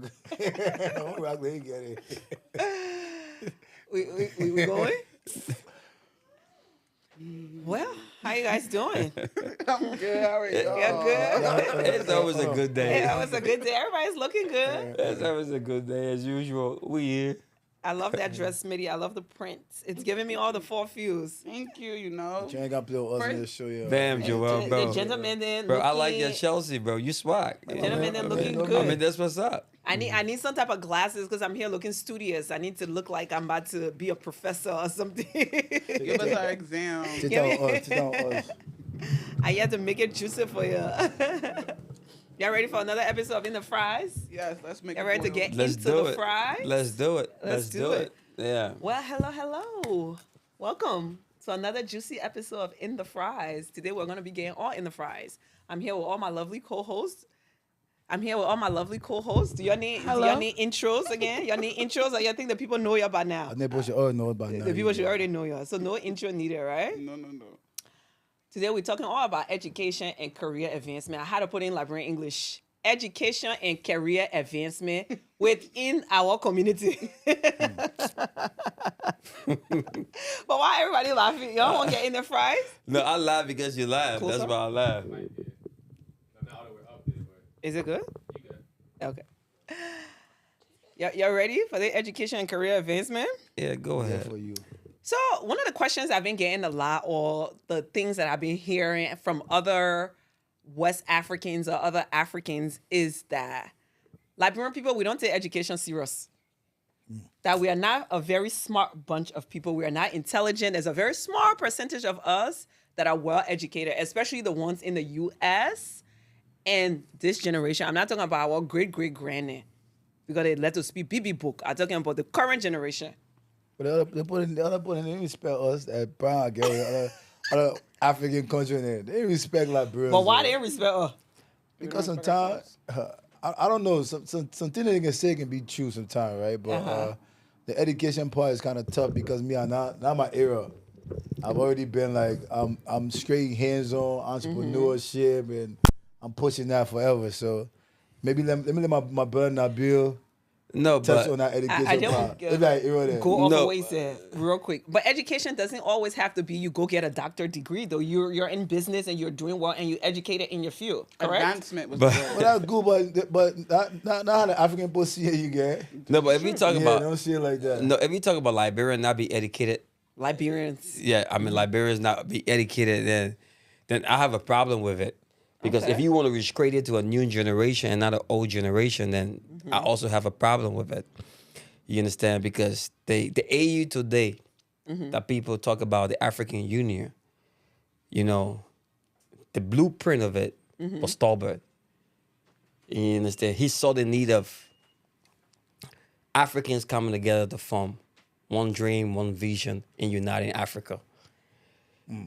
Don't rock, let me get it. We going? Well, how you guys doing? I'm good. How are y'all? You're good? It's always a good day. Yeah, it was a good day. Everybody's looking good. It's always a good day as usual. We here. I love that dress, Smitty. I love the print. It's giving me all the four views. Thank you. You know. You ain't got to play with us in this show, yeah. Bam, Joel, bro. The gentleman then Bro, looking, I like your Chelsea, bro. You swag. the gentleman then looking I I good. mean, that's what's up. I need some type of glasses because I'm here looking studious. I need to look like I'm about to be a professor or something. Give us our exam. Sit down with us. Sit down with us. I had to make it juicy for you. Y'all ready for another episode of In the Fries? Yes, let's make Y'all it ready to boil. get Let's into do the it. fries? Let's do it. Let's do it. Yeah. Well, hello. Welcome to another juicy episode of In the Fries. Today we're going to be getting all in the fries. I'm here with all my lovely co-hosts. Do y'all need intros again? Y'all need intros or y'all think the people know y'all by now? I think people should already know about now. The people should already know y'all. So no intro needed, right? No. Today we're talking all about education and career advancement. I had to put in Liberian English. Education and career advancement within our community. But why everybody laughing? Y'all want to get in the fries? No, I laugh because you laugh. Closer? That's why I laugh. Is it good? Okay. Y'all ready for the education and career advancement? Yeah, go Yeah, ahead. for you. So one of the questions I've been getting a lot, or the things that I've been hearing from other West Africans or other Africans, is that Liberian people, we don't take education serious. That we are not a very smart bunch of people. We are not intelligent. There's a very small percentage of us that are well educated, especially the ones in the U.S. and this generation. I'm not talking about our great-great-granny because they let us speak BB book. I'm talking about the current generation. But they put in they respect us, that brown girl, other African country in there. They respect Liberians. But why they didn't respect us? Because sometimes, I don't know, something they can say can be true sometimes, right? But the education part is kind of tough because me, I'm not my era. I've already been like, I'm straight hands-on entrepreneurship and I'm pushing that forever. So maybe let me let my brother Nabil No, touch but on that I education don't part. It's like era there. go off No. of what you said real quick. But education doesn't always have to be you go get a doctorate degree, though. You're in business and you're doing well and you're educated in your field, correct? Advancement was But- good. Well, that's good, but not how the African people see it, you get. no, but if we talk Yeah, about don't see it like that. no, if we talk about Liberia not be educated, Liberians. yeah, I mean Liberians not be educated, then I have a problem with it. Because if Okay. you want to restrict it to a new generation and not an old generation, then I also have a problem with it. You understand? Because the AU today that people talk about, the African Union, you know, the blueprint of it was Stolbert. You understand? He saw the need of Africans coming together to form one dream, one vision in uniting Africa.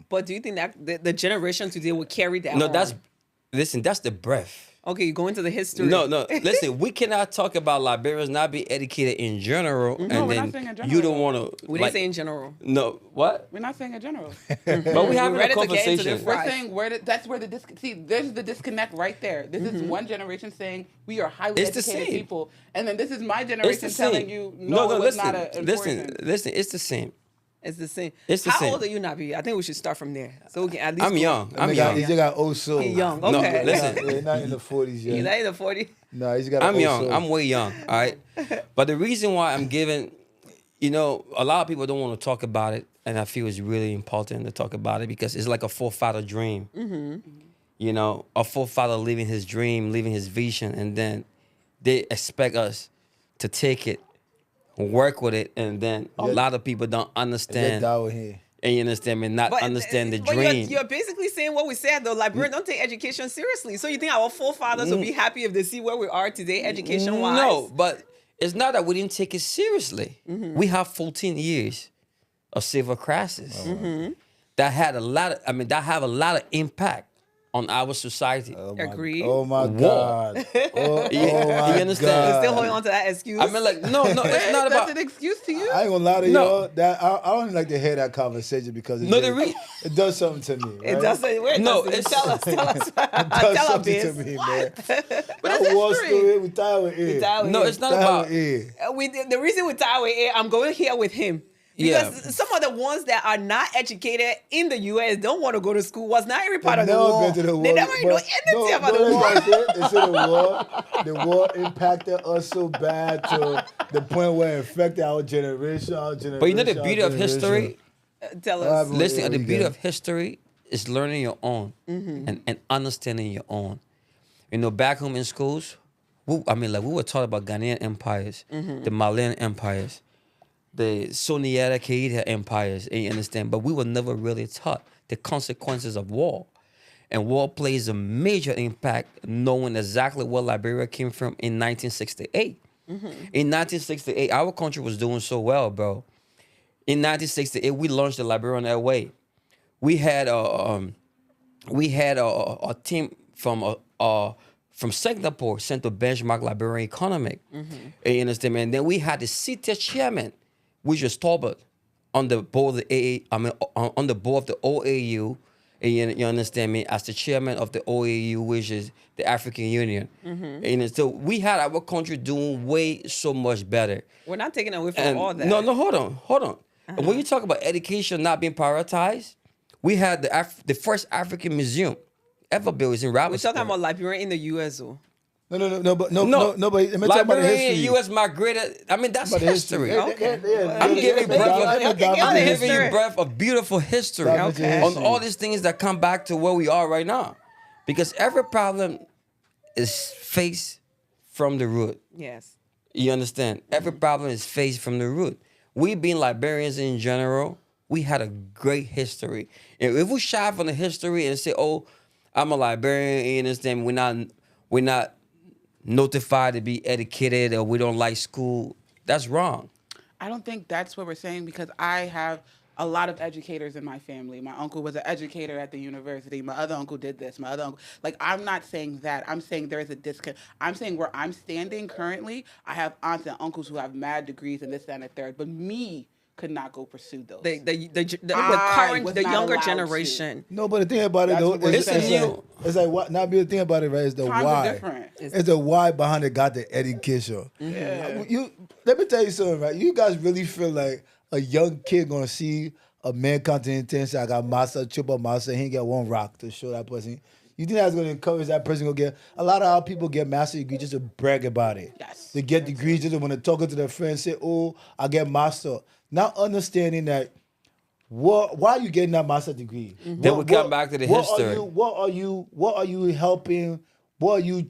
But do you think that the generation today will carry that No, on? that's the breath. Okay, you go into the history. No. Listen, we cannot talk about Liberians not be educated in general, No, and we're not then saying in general, you don't though. want to. We didn't say in general. No, what? We're not saying in general. But we having ready a to get into conversation. the We're Right. saying that's where the see. There's the disconnect right there. This is one generation saying we are highly It's the educated same. people, and then this is my It's generation the telling same. you no, it was listen, not a important. listen. It's the same. It's the same. It's the How same. old are you, Nabi? I think we should start from there. So we can at least I'm young. I'm young. He just got old soul. He young. No, Okay. listen. He's not in the 40s yet. He's not in the 40. No, he's got an I'm old young. soul. I'm way young. All right. But the reason why I'm giving, a lot of people don't want to talk about it, and I feel it's really important to talk about it because it's like a forefather dream. A forefather living his dream, living his vision, and then they expect us to take it, work with it, and then a lot of people don't Let understand. Dawo here. And you understand me, not understand the but dream. You're basically saying what we said, though. Liberians don't take education seriously. So you think our forefathers will be happy if they see where we are today, education-wise? No, but it's not that we didn't take it seriously. We have 14 years of civil crisis that had that have a lot of impact on our society. Agreed. Oh my War. God. Oh, You my understand? God. Still holding on to that excuse. I mean, like, no, it's not That's about. an excuse to you? I ain't gonna lie to No. y'all. That I don't even like to hear that conversation because it, No, the just- it does something to me. Right? it doesn't. Where No, does it? it's- Tell us. It does Tell us, something to biz. me, man. But That it's war history. story, we tired with it. No, it's not Tired about. with it. The reason we tie with it, I'm going here with him. Because Yeah. some of the ones that are not educated in the U.S. don't want to go to school, was not every part They've of the never war. been to the war. They never but- know anything about the that's war. what I said. They said the war impacted us so bad to the point where it affected our generation. But you know the beauty of history. Tell What us. happened? Listen, What the you beauty got? of history is learning your own and understanding your own. You know, back home in schools, we were taught about Ghanaian empires, the Malian empires, the Soniata empires, and you understand. But we were never really taught the consequences of war. And war plays a major impact knowing exactly where Liberia came from in 1968. In 1968, our country was doing so well, bro. In 1968, we launched the Liberian Airway. We had a team from Singapore sent to benchmark Liberian economic. You understand, man? Then we had the CITES chairman, which was Talbot, on the board of the on the board of the OAU. And you understand me, as the chairman of the OAU, which is the African Union. And so we had our country doing way so much better. We're not taking away from And all that. No, hold on. And when you talk about education not being prioritized, we had the first African museum ever built is in We're Robertsport. talking about Liberia in the U.S. though. But let me talk about the Liberia history. and U.S. migrated. I mean, that's About the history. Okay. I'm giving Thank breath. you. I'm Okay, go ahead. giving you breath of beautiful history Okay. on all these things that come back to where we are right now, because every problem is faced from the root. Yes. You understand? Every problem is faced from the root. We being Liberians in general, we had a great history. And if we shy from the history and say, "Oh, I'm a Liberian," you understand? We're not notified to be educated, or we don't like school. That's wrong. I don't think that's what we're saying, because I have a lot of educators in my family. My uncle was an educator at the university. My other uncle did this. My other uncle, like, I'm not saying that. I'm saying there is a disconnect. I'm saying where I'm standing currently, I have aunts and uncles who have mad degrees and this, that, and the third. But me could not go pursue those. The I current, was the not younger allowed to. generation. No, but the thing about it That's though, what we're is saying. it's like what not be the thing about it, right? Is the Times are why. different. It's the why behind it got the education. Yeah. You let me tell you something, right? You guys really feel like a young kid gonna see a man continental and say, I got master, triple master, he ain't got one rock to show that person. You think that's gonna encourage that person to get a lot of our people get master degrees just to brag about it. Yes. They get degrees just when they're talking to their friends, say, oh, I get master. Not understanding that why are you getting that master degree? Then we come back to the history. What are you helping? What are you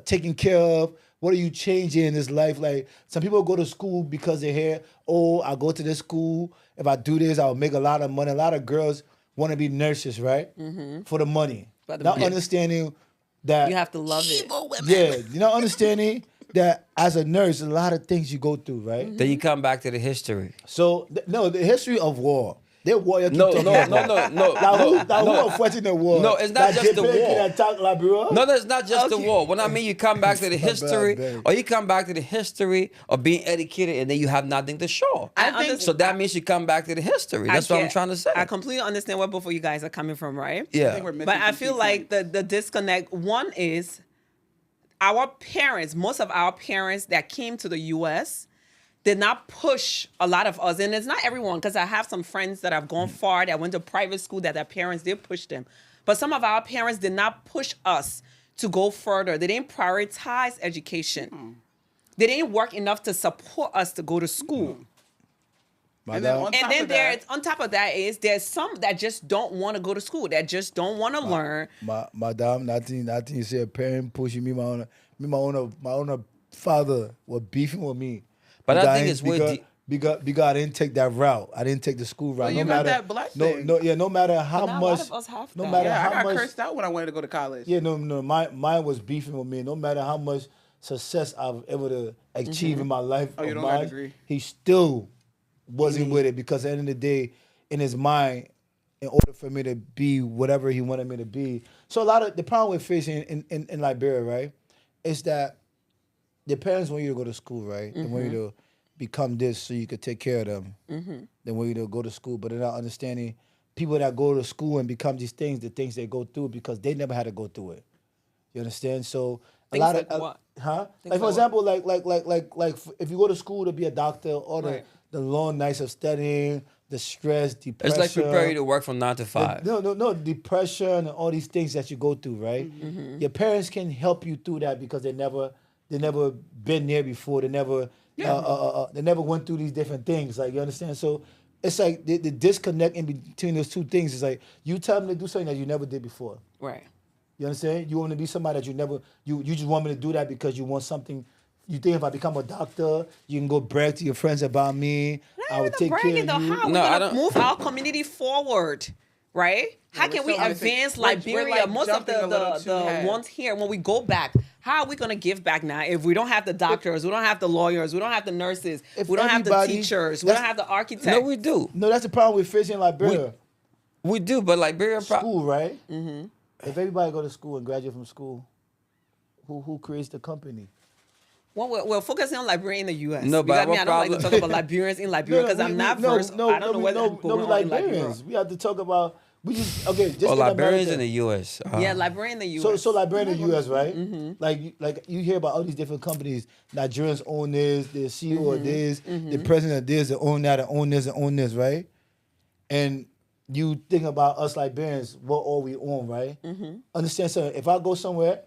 taking care of? What are you changing in this life? Like, some people go to school because they hear, oh, I go to this school. If I do this, I'll make a lot of money. A lot of girls want to be nurses, right? For the money. For the Not money. understanding that. You have to love it. Yeah, you're not understanding that as a nurse, a lot of things you go through, right? Then you come back to the history. So, the history of war. They warrior keep No, talking no, about no, war. no, no, Now, who no. are fighting the war? No, it's not just the war. Attack Liberia? No, it's not just the Okay. war. When I mean you come back to the My bad, history, babe. or you come back to the history of being educated, and then you have nothing to show. I think- understand. So that means you come back to the history. That's what I'm trying to say. I completely understand where both of you guys are coming from, right? I Yeah. think we're missing But I some feel key like points. the disconnect, one is our parents, most of our parents that came to the US did not push a lot of us. And it's not everyone, because I have some friends that have gone far, that went to private school, that their parents did push them. But some of our parents did not push us to go further. They didn't prioritize education. They didn't work enough to support us to go to school. And then Madam? on top of that, On top of that is there's some that just don't want to go to school, that just don't want to learn. Madam, nothing you say a parent pushing me, my own father was beefing with me. But I Because think it's way deep. because I didn't take that route. I didn't take the school route. Well, you got that blessing. No matter how not a much lot of us have no that. matter yeah, how I got much cursed out when I wanted to go to college. Yeah, no, mine was beefing with me. No matter how much success I was able to achieve in my life, Oh, you of don't got a mine, degree? he still wasn't with it, because at the end of the day, in his mind, in order for me to be whatever he wanted me to be. So a lot of the problem we're facing in Liberia, right, is that the parents want you to go to school, right? They want you to become this so you could take care of them. They want you to go to school, but they're not understanding people that go to school and become these things, the things they go through because they never had to go through it. You understand? So Things a lot like of what? Huh? Things Like for like example, like if you go to school to be a doctor, or the long nights of studying, the stress, depression. It's like prepare you to work from 9 to 5. No, depression and all these things that you go through, right? Your parents can help you through that because they never been there before. They never went through these different things. Like, you understand? So it's like the disconnect in between those two things is like you tell them to do something that you never did before. Right. You understand? You want to be somebody that you just want me to do that because you want something. You think if I become a doctor, you can go brag to your friends about me. I would take care of you. How are we gonna move our community forward, right? How can we advance Liberia? like Most of jumping a little too the ahead. ones here, when we go back, how are we gonna give back now if we don't have the doctors, we don't have the lawyers, we don't have the nurses, If we don't have the everybody- teachers, we don't have the architects? No, we do. No, that's the problem we're facing in Liberia. We do, but Liberia... School, right? If everybody go to school and graduate from school, who creates the company? Well, we're focusing on Liberia in the U.S. No, but because I don't like to problem- talk about Liberians in Liberia because I'm not versed. I don't know whether I'm going on in Liberia. Liberians. We have to talk about. We just just Oh, in Liberians America. in the U.S. Yeah, Liberia in the U.S. So Liberia in the U.S., right? Like you hear about all these different companies. Nigerians own this, the CEO of this, the president of this, they own that, and own this, and own this, right? And you think about us Liberians, what all we own, right? Understand, so if I go somewhere,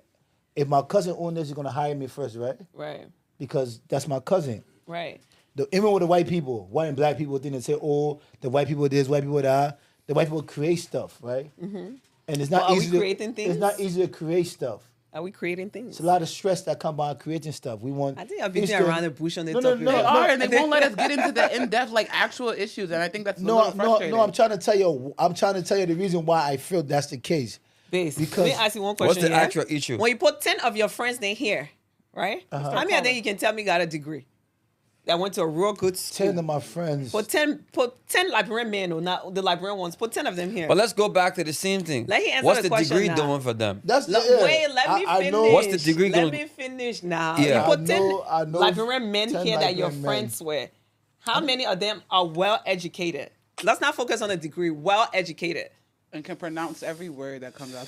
if my cousin owns this, he's gonna hire me first, right? Right. Because that's my cousin. Right. Even with the white people, white and black people, think they say, "Oh, the white people this, white people that." The white people create stuff, right? And it's not Well, are easy. we creating things? It's not easy to create stuff. Are we creating things? It's a lot of stress that come by creating stuff. We want. I think I've been instant- around the bush on the No, topic. no, They no, are, and they won't let us get into the in-depth, like, actual issues, and I think that's a little frustrating. No. I'm trying to tell you. I'm trying to tell you the reason why I feel that's the case. Base. Because- Let me ask you one question. What's the yeah? actual issue? When you put 10 of your friends in here, right? How many of them you can tell me got a degree? That went to a real good school. 10 of my friends. Put 10 Liberian men, or not the Liberian ones. Put 10 of them here. But let's go back to the same thing. Let him answer What's the the question degree now. doing for them? That's Wait, let me I finish. know. What's the degree Let gonna- me finish now. Yeah. You put 10 I know Liberian men 10 here that you're Liberian men. friends with. How many of them are well educated? Let's not focus on the degree. Well educated. And can pronounce every word that comes out.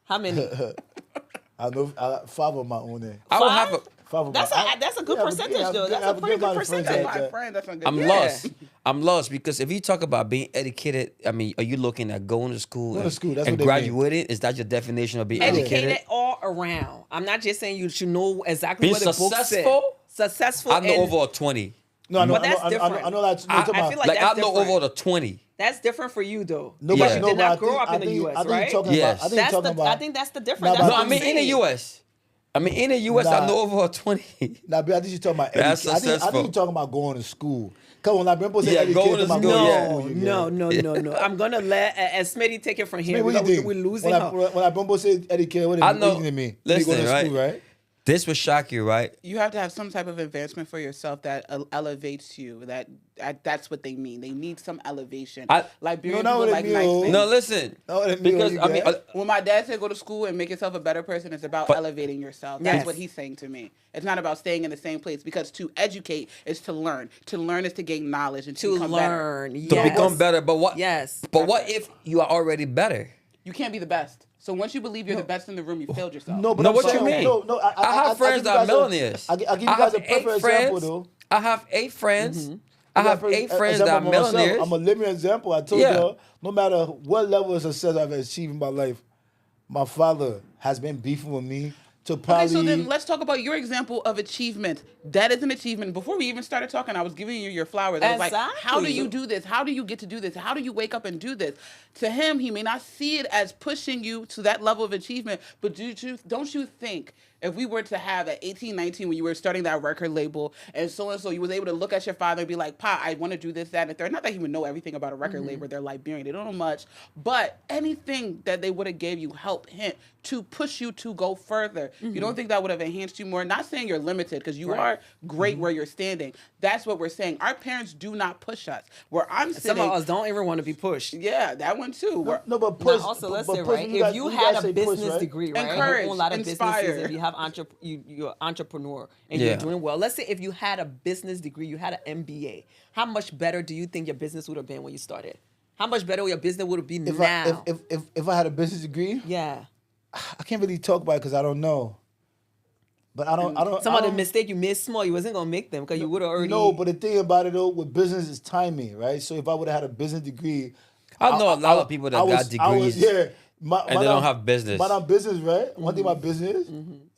How many? I know 5 of my own there. I would Five? have a... 5 of That's my. a good Yeah, percentage yeah, though. I That's have a a pretty good good amount of friends percentage. like that. My friend, that's a good I'm Yeah. lost. I'm lost because if you talk about being educated, I mean, are you looking at going to school, Going to school, that's and what they mean. graduating? Is that your definition of being Educated educated? all around. I'm not just saying you should know exactly Being what the book said. successful? Successful. I know and over a 20. No, I know. But that's I know different. that. I feel like Like that's I know different. over the 20. That's different for you though. No, Yeah. but You no, did but not I grow think- up in the I think- US, I think right? you're talking Yes. about. I think you're That's talking about. I think that's the difference. Nah, That's but No, what I I'm mean in the saying. U.S. I mean in the U.S. I Nah. know over a 20. Nah, but I think you're talking about. That's I think successful. you're talking about going to school. Come on, like people say Yeah, educated, going to talking school, about yeah. going to school, No. I'm gonna let Smitty take it from here. Man, what do you think? We're losing when her. I Bumbo said educated, what I did know. it mean? Listen, you go to right? school, right? This would shock you, right? You have to have some type of advancement for yourself that elevates you. That's what they mean. They need some elevation. Liberian No, not people what like it nice mean. things. No, listen. No, what it mean, Because what I you mean, get? When my dad said go to school and make yourself a better person, it's about But- elevating yourself. That's Yes. what he's saying to me. It's not about staying in the same place because to educate is to learn. To learn is to gain knowledge and to To become better. learn. to Yes. become better, but what? Yes. But what if you are already better? You can't be the best. So once you believe you're the best in the room, you failed yourself. No, but No, I'm what you saying- mean? No, I have friends that are millionaires. I give you guys a perfect example, though. I have 8 friends. Mm-hmm. I have 8 friends that are Example myself. millionaires. I'm a living example. I told Yeah. you, no matter what level of success I've achieved in my life, my father has been beefing with me to probably. Okay, so then let's talk about your example of achievement. That is an achievement. Before we even started talking, I was giving you your flowers. I was like, how do Exactly. you do this? How do you get to do this? How do you wake up and do this? To him, he may not see it as pushing you to that level of achievement, but don't you think if we were to have at 18, 19, when you were starting that record label, and so, you was able to look at your father and be like, Pa, I want to do this, that, and the third. Not that he would know everything about a record label. They're Liberian. They don't know much. But anything that they would have gave you help hint to push you to go further. You don't think that would have enhanced you more? Not saying you're limited, because you are great where you're standing. That's what we're saying. Our parents do not push us. Where I'm sitting, Some of us don't even want to be pushed. yeah, that one too. No, but push. Now, also, let's but say, push, right, you if guys- you you had guys a say push, business right? degree, right, Encourage, you own a lot of inspire. businesses, if you have you're an entrepreneur and Yeah. you're doing well. Let's say if you had a business degree, you had an MBA, how much better do you think your business would have been when you started? How much better your business would have been If now? if I had a business degree, Yeah. I can't really talk about it because I don't know. But I don't. Some I of the don't- mistake you made small, you wasn't gonna make them because you would have already. No, but the thing about it though, with business is timing, right? So if I would have had a business degree, I know a lot of people that got I degrees yeah, and they don't have business. But on business, right? One thing about business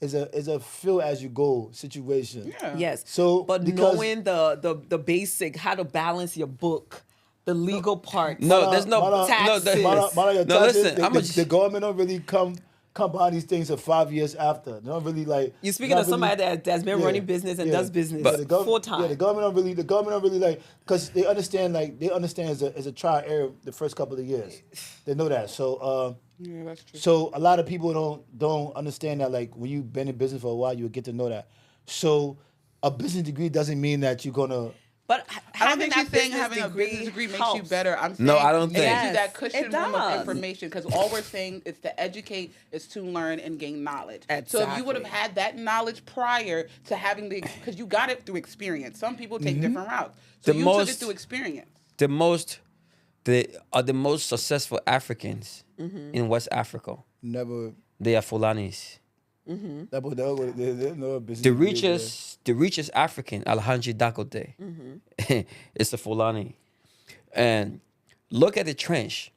is a feel as you go situation. Yeah. Yes. So, but because- knowing the basic, how to balance your book, the legal part. No, there's no Taxes. No, listen, I'm the government don't really come behind these things for 5 years after. They don't really like. You're speaking of somebody that's been yeah, running business and yeah. does business Yeah, the full time. Yeah, the government don't really like, because they understand as a trial and error the first couple of years. They know that. So Yeah, that's true. so a lot of people don't understand that, like, when you've been in business for a while, you get to know that. So a business degree doesn't mean that you're gonna. But I don't having think that she's saying business having a business degree makes you helps. better. I'm saying No, I don't it think. gives you that Yes, cushion it room of does. information, because all we're saying is to educate is to learn and gain knowledge. So if you would have Exactly. had that knowledge prior to having because you got it through experience. Some people take different routes. So The you took it most- through experience. the most successful Africans in West Africa. Never. They are Fulanis. They no business The degree, richest African, Alhaji Dakote, is a Fulani. And look at the trench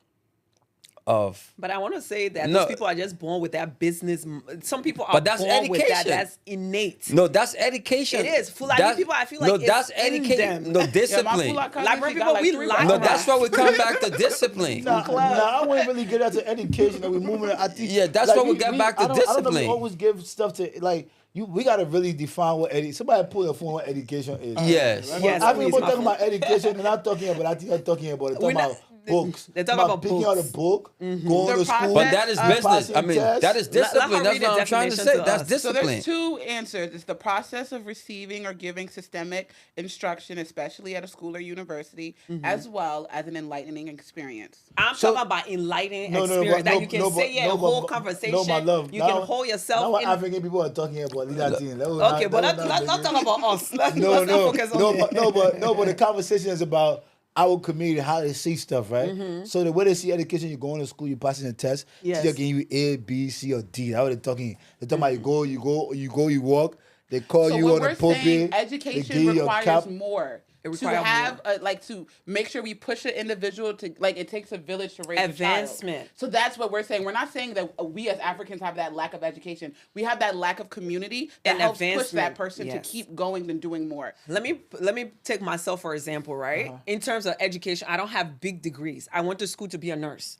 of. But I want to say that No. those people are just born with that business. Some people are But that's born with that. education. That's innate. No, that's education. It is. Fulani people, I feel like no, it's that's in education. them. No, Yeah, my discipline. Fulani cousins, Like, he people, got we 3 like No, restaurants. that's why we come back to discipline. Nah, I wouldn't really get out to education that we're moving. I think, Yeah, that's why we get back to I don't know if discipline. we always give stuff to, like, we gotta really define what somebody pull your phone what education is. Yes. Yes, I please, mean, we're my talking about education, and I'm talking about. I think I'm talking about. Talking We're not- about books. they're talking about picking out a books. book, going The to school. But that is business. passing I mean, tests. that is her discipline. That's read the what I'm trying to definition say. to That's us. So discipline. there's 2 answers. It's the process of receiving or giving systemic instruction, especially at a school or university, as well as an enlightening experience. I'm So- talking about enlightening No, experience but that you can say but- a whole but- conversation. No, my love. You Now- can hold Now yourself what in. African people are talking about, leave that thing. Okay, but let's not talk about us. Let's not focus on it. But the conversation is about our community, how they see stuff, right? So the way they see education, you're going to school, you're passing a test, Yes. they're giving you A, B, C, or D. How are they talking? They're talking about you walk, they call So you what on the we're saying, pulpit, they education give you your requires cap. more. It To requires have to make sure we push an individual to, like, it takes a village to raise Advancement. a child. So that's what we're saying. We're not saying that we as Africans have that lack of education. We have that lack of community that And helps push advancement. that person to Yes. keep going and doing more. Let me take myself for example, right? In terms of education, I don't have big degrees. I went to school to be a nurse.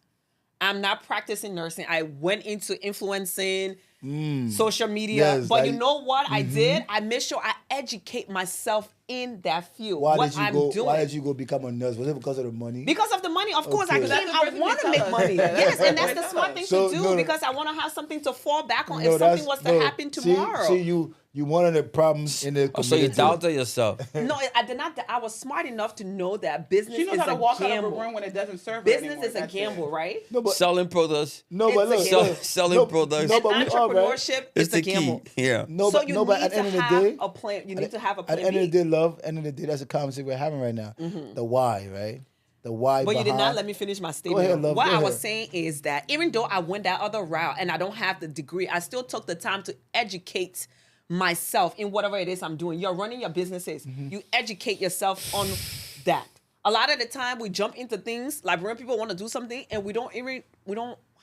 I'm not practicing nursing. I went into influencing, social media. Yes, but like- you know what I did? I made sure I educate myself in that field. Why what did you I'm go? doing. Why did you go become a nurse? Was it because of the money? Because of the money, of course. Okay. I That's came. the I first thing want they to make tell us. money. That's Yes, what and they that's the tell smart us. thing So, to do no, because I want to have something to fall back on No, if something was to happen See, tomorrow. you one of the problems in the Oh, so you community. doubted yourself. No, I did not. I was smart enough to know that business She knows is how to a walk out of a gamble. room when it doesn't serve her Business anymore. is a That's it. gamble, right? No, but Selling products. no, but It's look, a look, selling no, products. No, but we are, right? Entrepreneurship It's is the a gamble. key. Yeah. No, So but you no, but need at the to end of the have day, a plan. You need to have a at plan the end of the B. day, love. End of the day, that's a conversation we're having right now. The why, right? The why. But you did not behind- let me finish my statement. ahead, love, What go I was ahead. saying is that even though I went that other route and I don't have the degree, I still took the time to educate myself in whatever it is I'm doing. You're running your businesses. You educate yourself on that. A lot of the time we jump into things like when people want to do something and we don't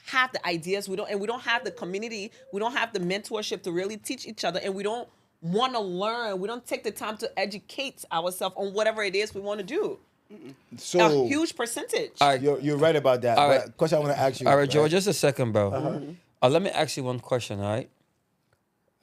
have the ideas, we don't have the community, we don't have the mentorship to really teach each other, and we don't want to learn. We don't take the time to educate ourselves on whatever it is we want to do. So A huge percentage. All right. you're right about that. All But right. question I want to ask you. All right, George, just a second, bro. Let me ask you one question, all right?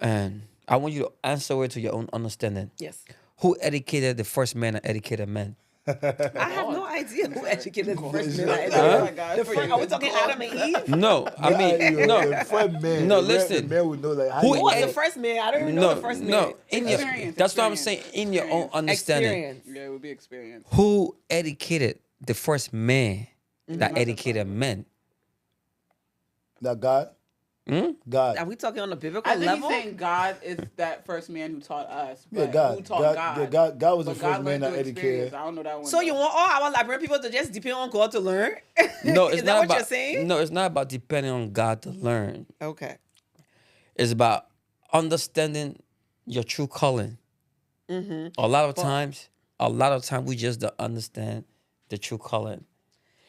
And I want you to answer it to your own understanding. Yes. Who educated the first man that educated men? I have no idea who educated the first man. Oh my God. Are we talking Adam and Eve? No, I mean, no. The first man. No, the listen. man would know like how Who Who was you- the first man? I don't even know the first man. No, in your, Experience, that's what I'm saying. experience, In your own understanding, Experience. Yeah, it would be experience. who educated the first man that educated men? that God. God. Are we talking on a biblical I think level? he's saying God is that first man who taught us. Yeah, But God. Who taught God, God? yeah, God was the But first God man learned that through educated. experience. I don't know that one. So you want all our Liberian people to just depend on God to learn? No, it's Is that not what about. you're saying? No, it's not about depending on God to learn. Okay. It's about understanding your true calling. A lot of times we just don't understand the true calling.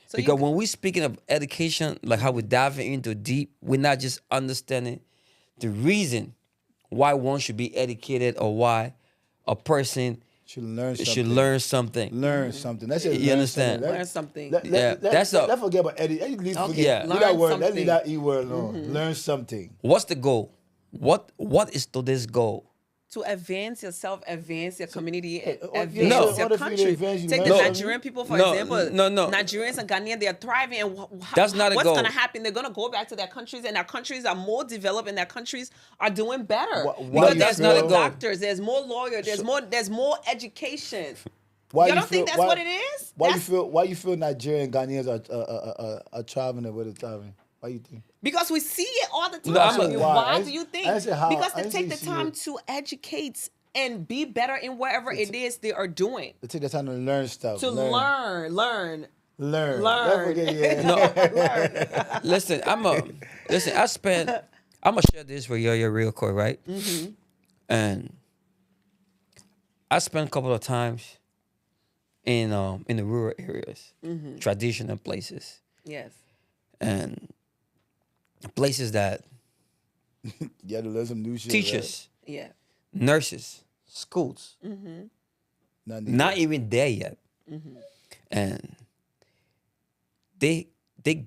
So Because when we're speaking of education, like how we're diving into deep, we're not just understanding the reason why one should be educated or why a person Should learn something. should learn something. Learn something. That's it. You understand? learn something. That's let's forget about Eddie. Let's Okay, forget. yeah. Leave learn that word. Let's something. leave that E word alone. Learn something. What's the goal? What is today's goal? To advance yourself, advance your community, No. advance In your order for you to country. advance, you Take learn the something. Nigerian people, for No, example. no. Nigerians and Ghanaians, they are thriving. And That's not a what's goal. going to happen? They're going to go back to their countries, and their countries are more developed, and their countries are doing better. Why Because you there's feel- more doctors, there's more lawyers, there's more education. Why You don't think that's what it is? Why That's- you feel Nigerian Ghanaians are traveling the way they're traveling? Why you think? Because we see it all the time. No, I'm not- Why? Why I do you think? I said how. Because I they didn't take say the see time it. to educate and be better in whatever it is they are doing. They take the time to learn stuff. To learn. Learn. Learn. Don't forget, yeah. No, listen. I'm gonna share this with you real quick, right? And I spent a couple of times in the rural areas, traditional places, Yes. and places that You had to learn some new shit. teachers, Yeah. nurses, schools, Right? not even there yet, and they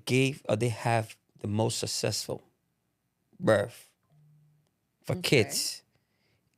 gave or they have the most successful birth for kids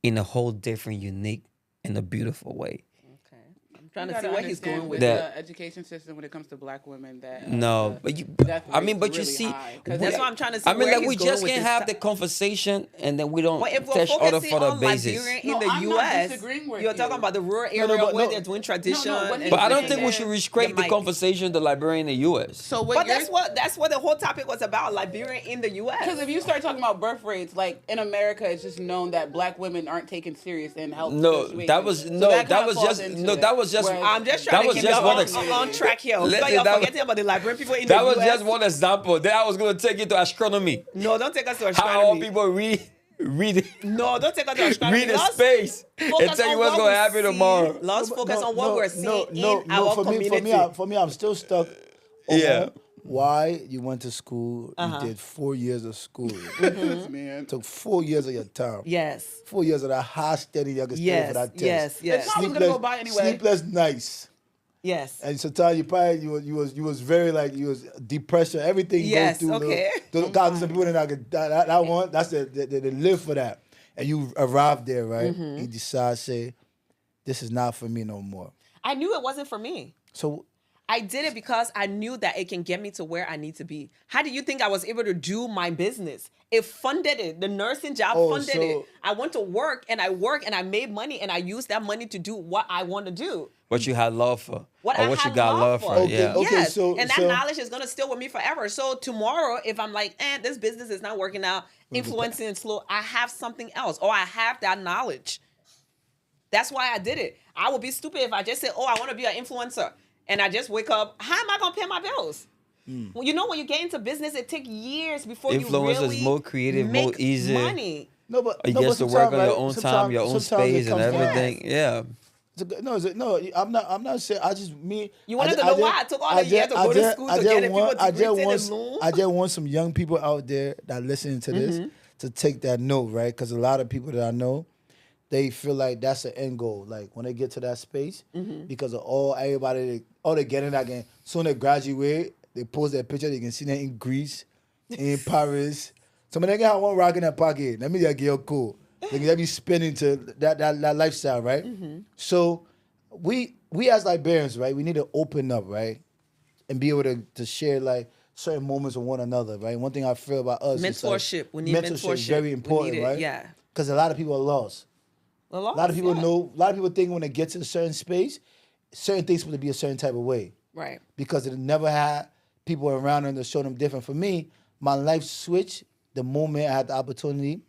in a whole different, unique, and a beautiful way. Okay. I'm trying You to see gotta where he's understand going with with that. the education system when it comes to Black women that No, the but you. death I mean, rate's but you really see, high. 'Cause That's they- what I'm trying to see. I mean, where like he's we going just with can't this have ti- the conversation and then we don't But if we're touch other focusing further on bases. Liberian No, in the I'm not U.S., disagreeing with you're you. talking about the rural area but where no. they're doing tradition. what and he's But I don't saying think we is should the restrict the mic. conversation to Liberia in the U.S. So what But you're that's what the whole topic was about, Liberian in the U.S. because if you start talking about birth rates, like in America, it's just known that Black women aren't taken serious in health. No, situations. that was So no, that kinda was falls just into no, it. that was just. Whereas- I'm just that trying was to keep just you one on track here. Listen, Because you're that- forgetting about the Liberian people in That the was U.S. just one example. Then I was going to take you to astronomy. No, don't take us to How all astronomy. people read No, don't take us to astronomy. read the Let's space and focus tell you on what's what going we to happen see. tomorrow. Let's focus on what we're seeing in our for community. For me, I'm still stuck. On Yeah. Why you went to school? You did 4 years of school. man. Took 4 years of your time. Yes. 4 years of that high steady you can stay Yes. for that test. Yes. Yes. It's probably gonna go by anyway. Sleepless nights. Yes. And sometimes you probably you was very like you was depressed. Everything Yes, goes through. okay. God, some people that one that's they live for that. And you arrive there, right? You decide say, this is not for me no more. I knew it wasn't for me. So I did it because I knew that it can get me to where I need to be. How do you think I was able to do my business? It funded it. The nursing job funded it. I went to work and I made money and I used that money to do what I want to do. What you had love for. What or I what had you got love for. Okay, Yeah. okay. Yes. so- and that so- knowledge is going to still with me forever. So tomorrow, if I'm like, this business is not working out, influencing and slow, I have something else or I have that knowledge. That's why I did it. I would be stupid if I just said, I want to be an influencer. And I just wake up, how am I going to pay my bills? Well, you know, when you get into business, it takes years before you Influencers really more creative, make more easy. money. no, but You no, get but to sometimes, work on your right, own time, sometimes- your own sometimes it space and comes down- everything. Yeah. No, I'm not saying. I just me. You wanted to know why I took all the years to go to school to get it, people to retain the loan? I just want some young people out there that listening to this to take that note, right? Because a lot of people that I know, they feel like that's the end goal. Like when they get to that space, because of all they getting that game. Soon they graduate, they post their picture. They can see them in Greece, in Paris. So when they get one rock in their pocket, let me just get cool. Like they be spending to that lifestyle, right? So we as Liberians, right? We need to open up, right, and be able to share like certain moments with one another, right? One thing I feel about us is like, Mentorship. We need mentorship. is very important, We need it, right? yeah. Because a lot of people are lost. A A lot of people know. A lot of people think when they get to a certain space, certain things will be a certain type of way. Right. Because they never had people around them to show them different. For me, my life switched the moment I had the opportunity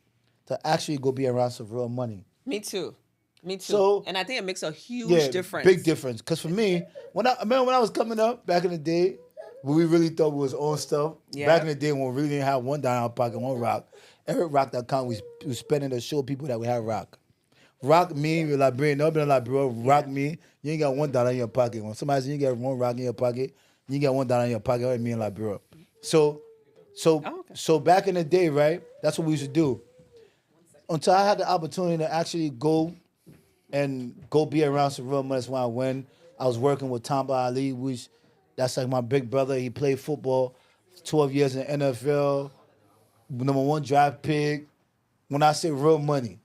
to actually go be around some real money. Me too. Me too. So- and I think it makes a huge difference. Big difference. Because for me, when I was coming up back in the day, when we really thought we was own stuff. Yeah. Back in the day when we really didn't have $1 in our pocket, one rock. Every rock that count, we spending to show people that we had rock. Rock me, you're Liberian, never been a Liberian. Rock me, you ain't got $1 in your pocket. When somebody says you get one rock in your pocket, you get $1 in your pocket, that mean Liberia. So back in the day, right? That's what we used to do. Until I had the opportunity to actually go be around some real money. That's when I went. I was working with Tamba Ali, that's like my big brother. He played football, 12 years in the NFL, #1 draft pick. When I say real money,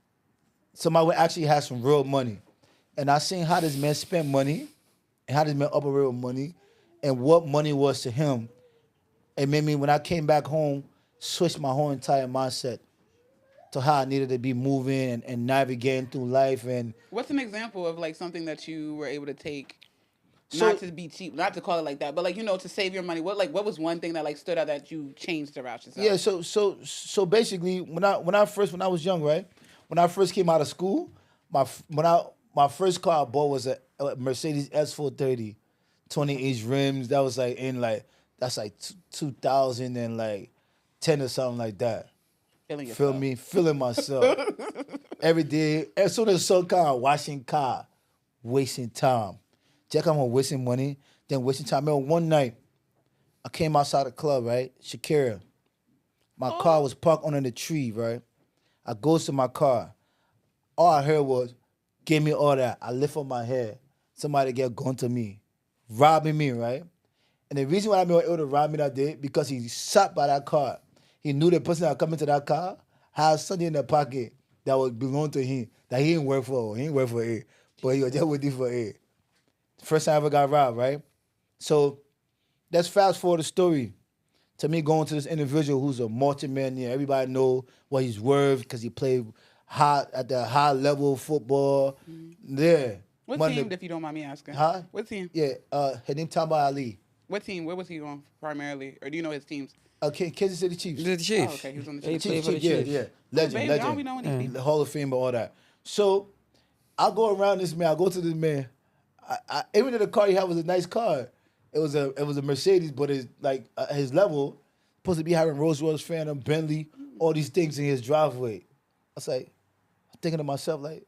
somebody would actually have some real money. And I seen how this man spent money and how this man operate with money and what money was to him. It made me, when I came back home, switch my whole entire mindset to how I needed to be moving and navigating through life. And What's an example of like something that you were able to take, So- not to be cheap, not to call it like that, but like, you know, to save your money? What was one thing that like stood out that you changed about yourself? yeah, so basically, when I was young, right? When I first came out of school, my first car I bought was a Mercedes S430, 20-inch rims. That was like that's like 2010 or something like that. Feeling Feel yourself. me? Feeling myself. Every day, as soon as the sun come, I'm washing car, wasting time. Check out, I'm wasting money, then wasting time. I remember one night, I came outside the club, right? Shakira. My car was parked under the tree, right? I goes to my car. All I heard was, give me all that. I lift up my head. Somebody get gun to me, robbing me, right? And the reason why I was able to rob me that day, because he sat by that car. He knew the person that come into that car had something in their pocket that would belong to him, that he didn't work for. He didn't work for it, but he was just waiting for it. First time I ever got robbed, right? So let's fast forward the story to me going to this individual who's a multi-millionaire. Everybody know what he's worth because he played at the high level of football. Yeah. What One of team, the- if you don't mind me asking? Huh? What team? Yeah, his name Tamba Ali. What team? Where was he on primarily? Or do you know his teams? Kansas City Chiefs. The Chief. Oh, okay, he was on the He Chiefs. played for the Yeah, Chiefs. yeah. Legend, baby, I don't be legend. knowing these people. The Hall of Fame and all that. So I go around this man. I go to this man. Even though the car he had was a nice car, it was a Mercedes, but it's like his level supposed to be having Rolls Royce, Phantom, Bentley, all these things in his driveway. I was like, thinking to myself like,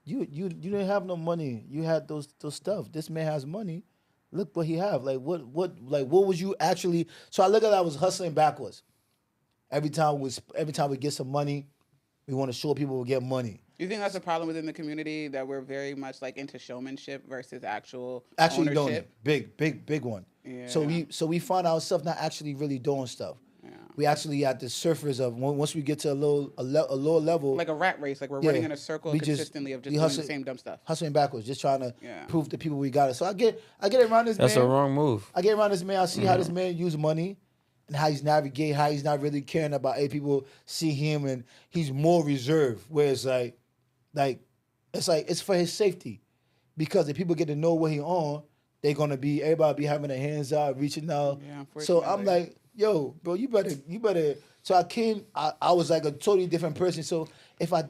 you didn't have no money. You had those stuff. This man has money. Look what he have. Like what was you actually? So I look at that, I was hustling backwards. Every time we get some money, we want to show people we get money. Do you think that's a problem within the community, that we're very much like into showmanship versus actual Actually doing ownership? it. Big one. Yeah. So we find ourselves not actually really doing stuff. Yeah. We actually at the surface of once we get to a lower level, Like a rat race, like we're Yeah. running in a circle We just- consistently of just we doing hustle- the same dumb stuff. hustling backwards, just trying to Yeah. prove to people we got it. So I get around this That's man. a wrong move. I get around this man. I see how this man use money and how he's navigating, how he's not really caring about people see him, and he's more reserved. Where it's like it's for his safety, because if people get to know what he on, they're gonna be everybody be having their hands out, reaching out. Yeah, So I'm unfortunately. like, yo, bro, you better. So I was like a totally different person. So if I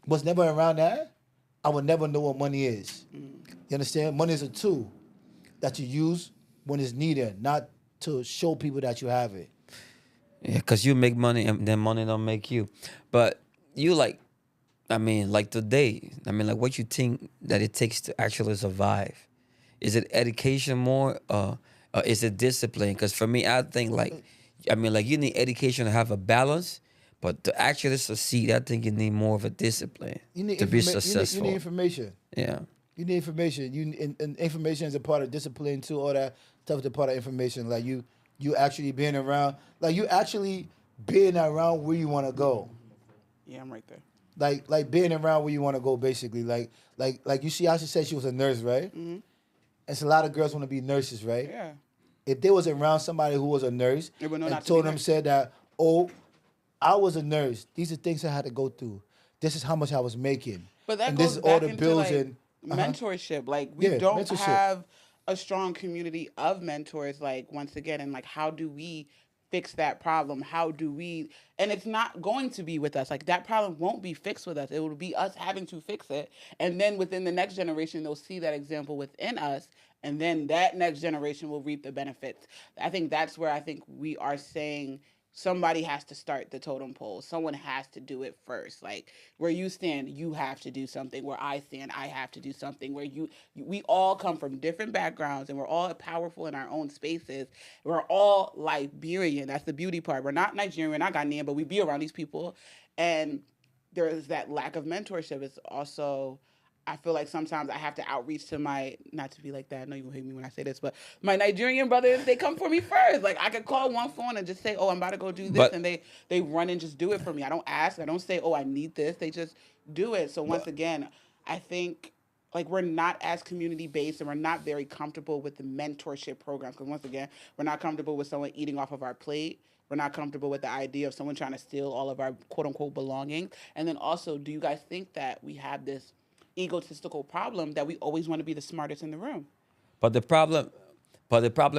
was never around that, I would never know what money is. You understand? Money is a tool that you use when it's needed, not to show people that you have it. Yeah, because you make money and then money don't make you. But you like today, what you think that it takes to actually survive? Is it education more or is it discipline? Because for me, I think you need education to have a balance, but to actually succeed, I think you need more of a discipline You need to be informa- successful. You need information. Yeah. You need information. And information is a part of discipline too. All that stuff is a part of information. Like you actually being around. Like you actually being around where you want to go. Yeah, I'm right there. like being around where you want to go, basically. Like you see how she said she was a nurse, right? Mm-hmm. It's a lot of girls want to be nurses, right? Yeah. If they was around somebody who was a nurse They would know and not to told be them, nurse. said that, oh, I was a nurse. These are things I had to go through. This is how much I was making. But that and goes this is back all the into bills like and mentorship. Like we Yeah, don't mentorship. have a strong community of mentors. Like once again, and like how do we fix that problem? How do we? And it's not going to be with us. Like that problem won't be fixed with us. It will be us having to fix it. And then within the next generation, they'll see that example within us. And then that next generation will reap the benefits. I think that's where I think we are saying somebody has to start the totem pole. Someone has to do it first. Like where you stand, you have to do something. Where I stand, I have to do something. Where we all come from different backgrounds and we're all powerful in our own spaces. We're all Liberian. That's the beauty part. We're not Nigerian, we're not Ghanaian, but we be around these people. And there's that lack of mentorship. It's also, I feel like sometimes I have to outreach to my, not to be like that, I know you will hate me when I say this, but my Nigerian brothers, they come for me first. Like I could call one phone and just say, oh, I'm about to go do this. But- And they run and just do it for me. I don't ask. I don't say, oh, I need this. They just do it. So once again, I think like we're not as community based and we're not very comfortable with the mentorship programs. Because once again, we're not comfortable with someone eating off of our plate. We're not comfortable with the idea of someone trying to steal all of our quote unquote belongings. And then also, do you guys think that we have this egotistical problem that we always want to be the smartest in the room? But the problem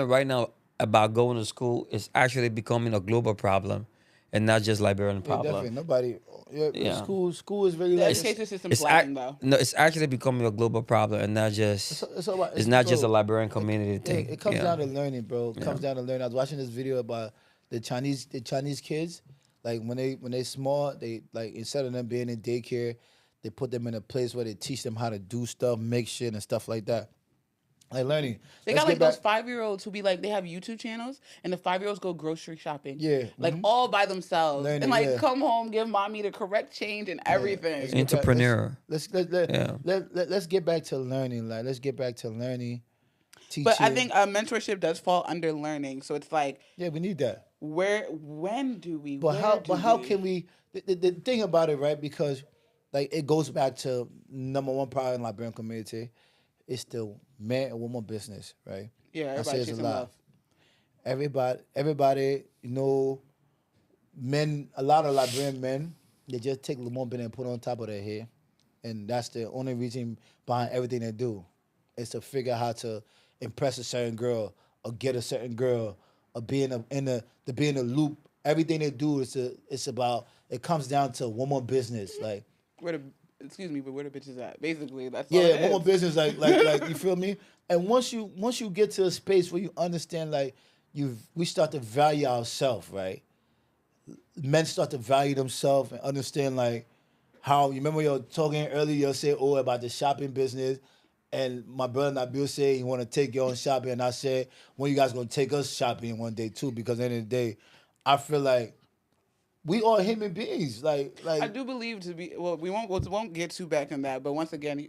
right now about going to school is actually becoming a global problem and not just Liberian yeah, problem. definitely nobody. Yeah, Yeah. School is really The like education system's It's lacking though. no, it's actually becoming a global problem and not just it's not just a Liberian community thing. It comes Yeah. down to learning, bro. It comes down to learning. I was watching this video about the Chinese kids. Like when they small, they like instead of them being in daycare, they put them in a place where they teach them how to do stuff, make shit and stuff like that. Like learning. They Let's got like get those back- 5-year-olds who be like, they have YouTube channels and the 5-year-olds go grocery shopping. Yeah, Like all by themselves. Learning, and like yeah. come home, give mommy the correct change and everything. Let's get back- Entrepreneur. Let's get back to learning. Like let's get back to learning, teaching. But I think mentorship does fall under learning. So it's like, yeah, we need that. when do we? But where how do we? can we? The thing about it, right? Because like it goes back to number one problem in Liberian community, it's the man and woman business, right? Yeah, I say everybody it's a chasing lot. love. Everybody, you know, men. A lot of Liberian men, they just take lumumba and put it on top of their hair, and that's the only reason behind everything they do, is to figure out how to impress a certain girl or get a certain girl or be in the loop. Everything they do it comes down to woman business, like. Excuse me, but where the bitches at? Basically, that's all Yeah, it woman is. business, like you feel me? And once you get to a space where you understand, like we start to value ourselves, right? Men start to value themselves and understand, like how you remember you're talking earlier. You say, oh, about the shopping business, and my brother Nabil said he want to take you on shopping, and I said, when you guys gonna take us shopping one day too? Because at the end of the day, I feel like we are human beings, like I do believe to be well. We won't get too back in that, but once again,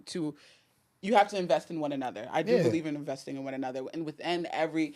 you have to invest in one another. I do Yeah. believe in investing in one another, and within I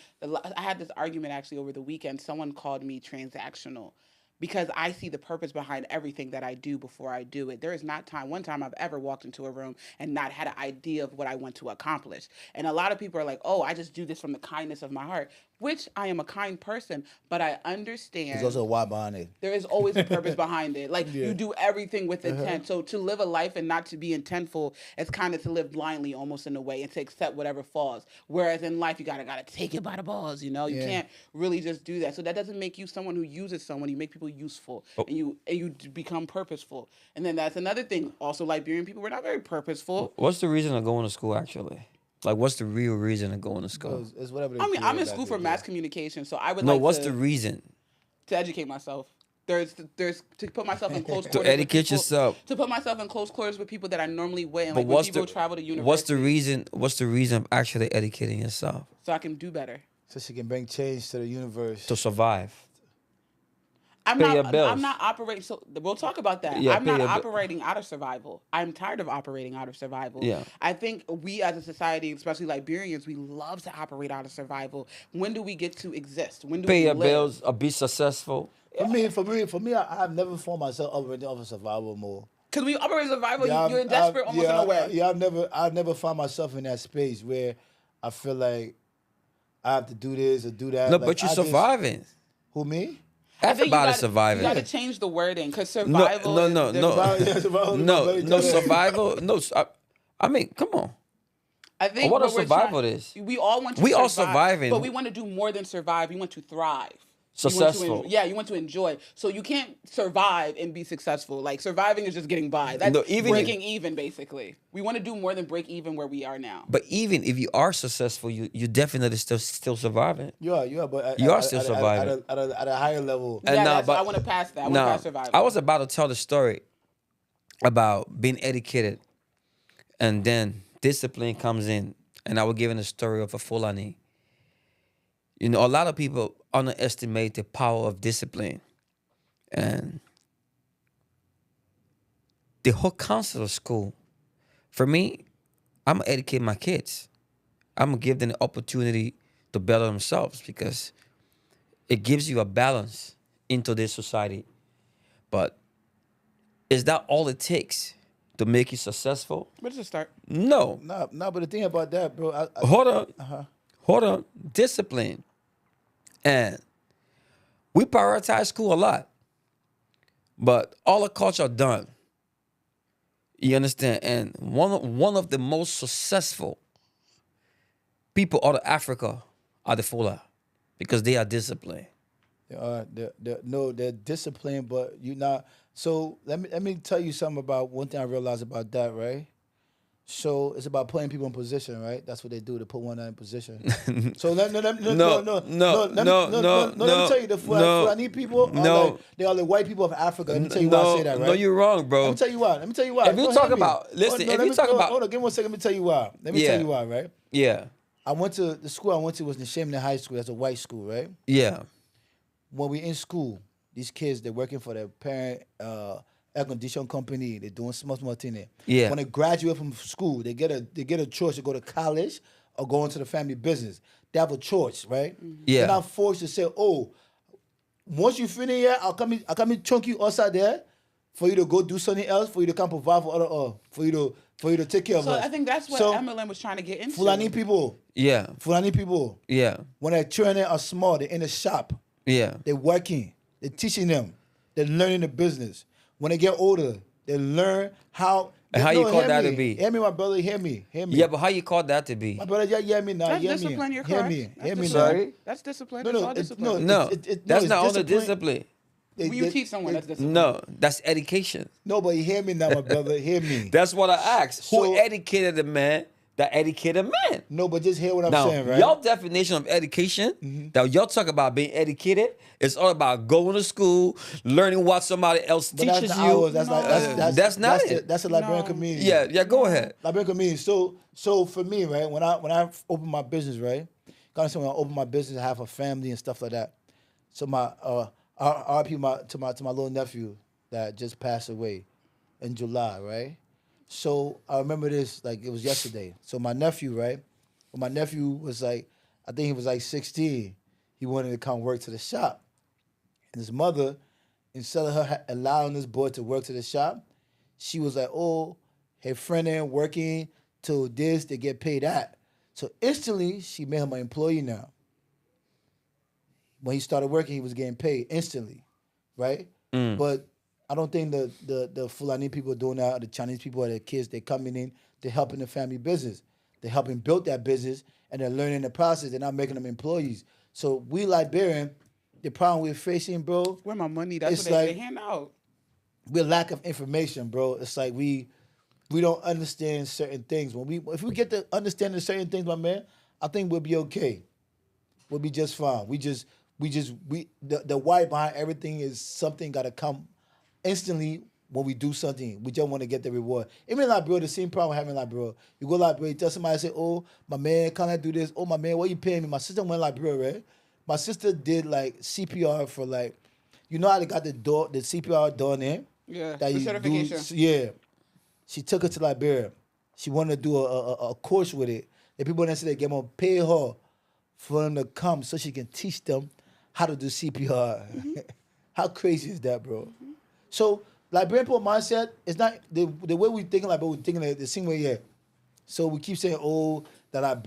had this argument actually over the weekend. Someone called me transactional because I see the purpose behind everything that I do before I do it. There is not one time I've ever walked into a room and not had an idea of what I want to accomplish. And a lot of people are like, "Oh, I just do this from the kindness of my heart," which I am a kind person, but I understand. there's also a why behind it. There is always a purpose behind it. Like Yeah. you do everything with intent. So to live a life and not to be intentful is kind of to live blindly almost in a way and to accept whatever falls. Whereas in life you gotta take it by the balls, you know? You Yeah. can't really just do that. So that doesn't make you someone who uses someone. You make people useful and you become purposeful. And then that's another thing. Also Liberian people, we're not very purposeful. What's the reason of going to school actually? Like, what's the real reason of going to school? It's whatever. I mean, I'm in school for mass communication, so I would No, like what's to, the reason? to educate myself. There's to put myself in close To quarters with educate people- yourself. To put myself in close quarters with people that I normally wouldn't. But Like when what's people the travel to university. What's the reason of actually educating yourself So I can do better. So she can bring change to the universe. to survive? I'm Pay not. your bills. I'm not operating. So we'll talk about that. Yeah, I'm pay not your operating out of survival. I'm tired of operating out of survival. Yeah. I think we as a society, especially Liberians, we love to operate out of survival. When do we get to exist? When do Pay we your live? bills or be successful. For me, I've never found myself operating off of survival mode. Because we operate survival, Yeah, you're desperate almost in a way. Yeah, I've never found myself in that space where I feel like I have to do this or do that. No, like, but you're I just- surviving. Who, me? I think Everybody's You surviving. got to change the wording because No, survival no, is no, different. no, Yeah, survival is no, very no different. survival. No, I mean, come on. I think What a we're survival trying- is. We all want to We all survive, surviving. but we want to do more than survive. We want to thrive. Successful. You want to enjoy. So you can't survive and be successful. Like surviving is just getting by. That's No, even breaking even, basically. We want to do more than break even where we are now. But even if you are successful, you definitely still surviving. You are, but You are still surviving. at a higher level. And Yeah, nah, that's, but- I want to pass that. I want No, to pass survival. I was about to tell the story about being educated, and then discipline comes in, and I was giving a story of a Fulani. You know, a lot of people underestimate the power of discipline, and the whole concept of school. For me, I'm gonna educate my kids. I'm gonna give them the opportunity to better themselves because it gives you a balance into this society. But is that all it takes to make you successful? But it's a start. No. No, but the thing about that, bro, Hold on. Discipline. And we prioritize school a lot. But all the culture done. You understand? And one of the most successful people out of Africa are the Fula because they are disciplined. they're disciplined, but you not. So let me tell you something about one thing I realized about that, right? So it's about putting people in position, right? That's what they do. They put one in position. So let me tell you, the Fulani people are like, they are the white people of Africa. Let me tell you why I say that, right? No, you're wrong, bro. Let me tell you why. If you talk about, listen, if you talk about, hold on, give me 1 second. Let me tell you why. Let me tell you why, right? Yeah, I went to the school I went to was Nshimne High School. That's a white school, right? yeah, When we in school, these kids, they're working for their parent air condition company. They're doing small thing there. Yeah. When they graduate from school, they get a choice to go to college or go into the family business. They have a choice, right? Yeah. They're not forced to say, oh, once you finish here, I'll come in chunk you outside there for you to go do something else, for you to come provide for other for you to take care of So us. I think that's what So, Emmeline was trying to get into. Fulani people, yeah, when their children are small, they're in the shop. yeah. They're working. They're teaching them. They're learning the business. When they get older, they learn how. And how you call hear that me. to be? Hear me, my brother. Hear me. Yeah, but how you call that to be? My brother, yeah, hear me now. That's Hear discipline, me. you're Hear correct. me. That's Hear me now. discipline. Sorry? That's discipline. No, That's no, all it's- discipline. No, that's it's not only discipline. discipline. When you teach someone, that's discipline. No, that's education. No, but hear me now, my brother. Hear me. That's what I asked. Who So- educated the man that educated man? No, but just hear what I'm Now, saying, right? your definition of education, that y'all talk about being educated, it's all about going to school, learning what somebody else But that's teaches not you. ours. That's not the, it. That's the Liberian No. community. Yeah, go ahead. Liberian community. So for me, right, when I open my business, right, kind of when I open my business, I have a family and stuff like that. So my RP to my little nephew that just passed away in July, right? So I remember this like it was yesterday. So my nephew, right, when my nephew was like, I think he was like 16, he wanted to come work to the shop, and his mother, instead of her allowing this boy to work to the shop, she was like, oh, her friend ain't working till this, they get paid that. So instantly, she made him an employee now. When he started working, he was getting paid instantly, right? But I don't think the Fulani people doing that, or the Chinese people, or the kids, they're coming in to helping the family business. They're helping build that business, and they're learning the process. They're not making them employees. So we Liberian, the problem we're facing, bro, Where my money? That's It's what they like- hand out. we're lack of information, bro. It's like we don't understand certain things. If we get to understanding certain things, my man, I think we'll be okay. We'll be just fine. The why behind everything is something gotta come instantly when we do something. We just want to get the reward. Even like, bro, the same problem having like, bro. You go like, bro, you tell somebody, say, oh, my man, can I do this? Oh, my man, what you paying me? My sister went like, bro, right? My sister did like CPR for like, you know how they got the CPR done in? Yeah, That the you certification. yeah. She took it to Liberia. She wanted to do a course with it. The people that said they gonna pay her for them to come so she can teach them how to do CPR. How crazy is that, bro? So Liberian people mindset is not the way we thinking like, but we're thinking like the same way here. So we keep saying, oh, that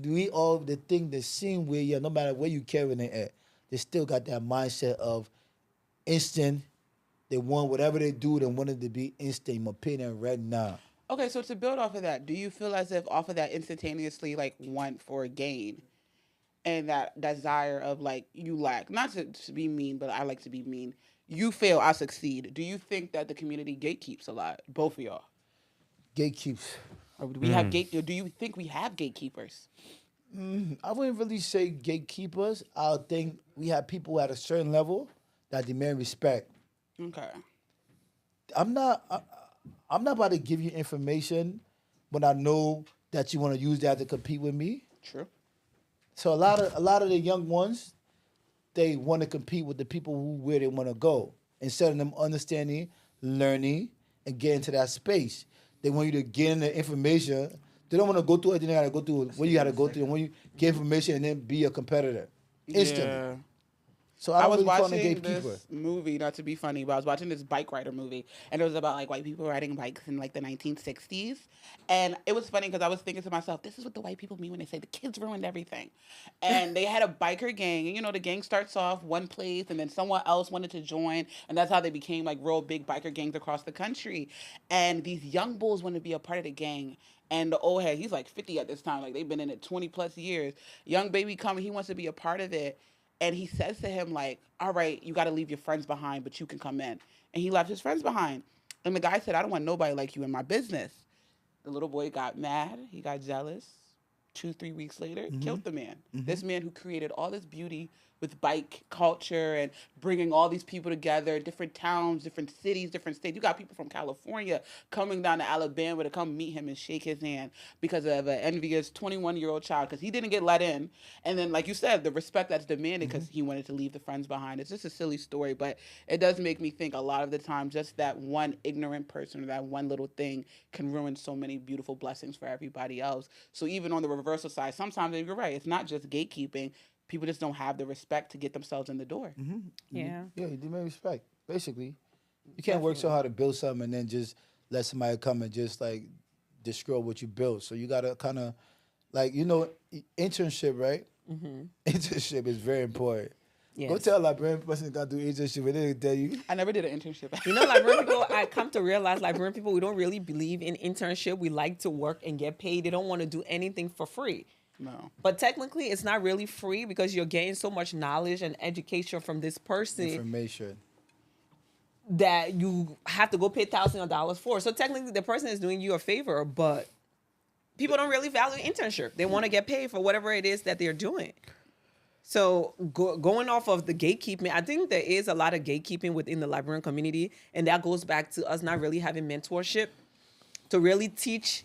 we all they think the same way, yeah, no matter where you carrying it at. They still got that mindset of instant. They want whatever they do, they want it to be instant. In my opinion, right now. Okay, so to build off of that, do you feel as if off of that instantaneously, like, want for gain and that desire of, like, you lack, not to be mean, but I like to be mean, you fail, I succeed. Do you think that the community gatekeeps a lot? Both of y'all. Gatekeeps. Or do we have do you think we have gatekeepers? I wouldn't really say gatekeepers. I think we have people at a certain level that demand respect. Okay. I'm not about to give you information when I know that you want to use that to compete with me. True. So a lot of the young ones, they want to compete with the people where they want to go instead of them understanding, learning, and getting to that space. They want you to get in the information. They don't want to go through everything they got to go through. What you got to go through. When you get information and then be a competitor instantly. Yeah. So I was really call them watching gatekeeper. this movie, not to be funny, but I was watching this bike rider movie, and it was about like white people riding bikes in like the 1960s. And it was funny because I was thinking to myself, this is what the white people mean when they say the kids ruined everything. And they had a biker gang, and you know, the gang starts off one place, and then someone else wanted to join, and that's how they became like real big biker gangs across the country. And these young bulls want to be a part of the gang. And the old head, he's like 50 at this time, like they've been in it 20 plus years. Young baby coming, he wants to be a part of it. And he says to him, like, all right, you got to leave your friends behind, but you can come in. And he left his friends behind. And the guy said, I don't want nobody like you in my business. The little boy got mad. He got jealous. 2-3 weeks later, killed the man. This man who created all this beauty with bike culture and bringing all these people together, different towns, different cities, different states. You got people from California coming down to Alabama to come meet him and shake his hand because of an envious 21-year-old child because he didn't get let in. And then, like you said, the respect that's demanded because he wanted to leave the friends behind. It's just a silly story, but it does make me think a lot of the time just that one ignorant person or that one little thing can ruin so many beautiful blessings for everybody else. So even on the reversal side, sometimes you're right, it's not just gatekeeping. People just don't have the respect to get themselves in the door. Yeah. Yeah, you demand respect. Basically, you can't work so hard to build something and then just let somebody come and just like destroy what you built. So you gotta kind of like internship, right? Internship is very important. Yes. Go tell a Liberian person got to do internship and they tell you. I never did an internship. You know, Liberian people, I come to realize Liberian people, we don't really believe in internship. We like to work and get paid. They don't want to do anything for free. No. But technically, it's not really free because you're getting so much knowledge and education from this person Information. that you have to go pay thousands of dollars for. So technically, the person is doing you a favor, but people don't really value internship. They want to get paid for whatever it is that they're doing. So going off of the gatekeeping, I think there is a lot of gatekeeping within the Liberian community, and that goes back to us not really having mentorship to really teach.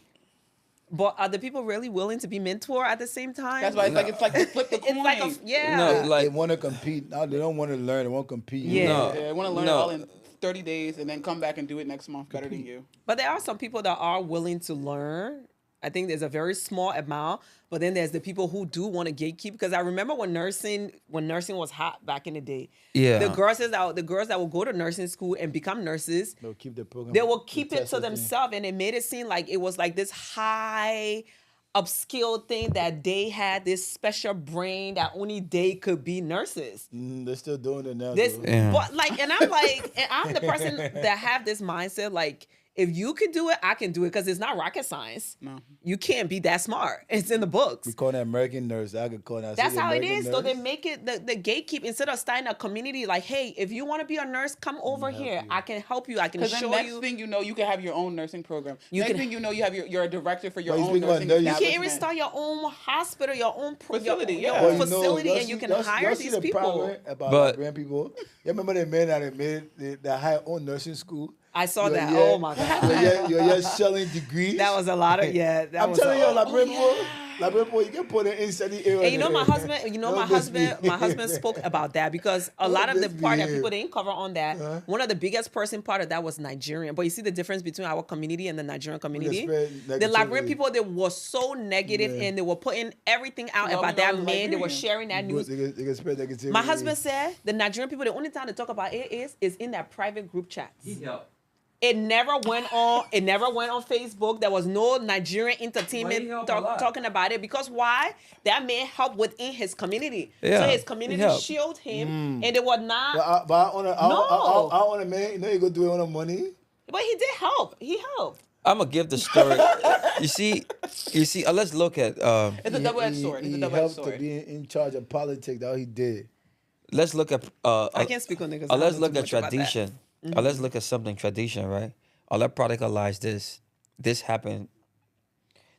But are the people really willing to be mentor at the same time? That's why it's like they flip the coin. It's like yeah. No, like They want to compete. No, they don't want to learn. They want to compete. Yeah. No. Yeah, I want to learn it all in 30 days and then come back and do it next month better than you. But there are some people that are willing to learn. I think there's a very small amount, but then there's the people who do want to gatekeep. Because I remember when nursing was hot back in the day. Yeah. The girls that will go to nursing school and become nurses, They'll keep the program. they will keep it to tested thing. themselves, and it made it seem like it was like this high upskill thing that they had this special brain that only they could be nurses. They're still doing it now. This, though. Yeah. but like, and I'm like, and I'm the person that have this mindset, like, if you can do it, I can do it, because it's not rocket science. No. You can't be that smart. It's in the books. We call that American nurse. I could call that. That's how it American is. nurse. So they make it the gatekeep, instead of starting a community like, hey, if you want to be a nurse, come over here. I can help you. I can Because show the next you. thing you know, you can have your own nursing program. You Next can- thing you know, you have you're a director for your Well, you own speak about nursing nurse- You You can't can't even establishment. start your own hospital, your own Facility, your yeah. own Well, facility, y'all and you see- can y'all hire see these the people. problem about But- Liberian people. You remember the men that made that high own nursing school? I saw You're that. here- Oh my god. You're selling degrees. That was a lot of that I'm was telling a- you, Liberian people. Like, you can put it inside the area. And you know my husband. You know my husband. My husband spoke about that because a lot of the part that people didn't cover on that. One of the biggest part of that was Nigerian. But you see the difference between our community and the Nigerian community. The Liberian people, they were so negative and they were putting everything out about that man. They were sharing that news. They can spread negativity. My husband said the Nigerian people, the only time they talk about it is in that private group chats. It never went on. It never went on Facebook. There was no Nigerian entertainment talking about it because why? That man helped within his community. Yeah, so his community shielded him, and they were not. But I want a man. You know, you go do it on the money. But he did help. He helped. I'm gonna give the story. you see. Let's look at. It's a double-edged sword. It's a double-edged sword. He helped to be in charge of politics. That he did. Let's look at. I can't speak on niggas. Let's look at tradition. Let's look at something tradition, right? Let's practicalize this. This happened.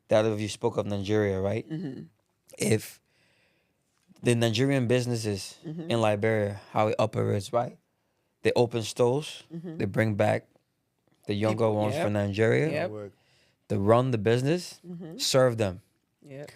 That if you spoke of Nigeria, right? If the Nigerian businesses in Liberia, how it operates, right? They open stores. They bring back the younger ones from Nigeria. They run the business, serve them. Yep.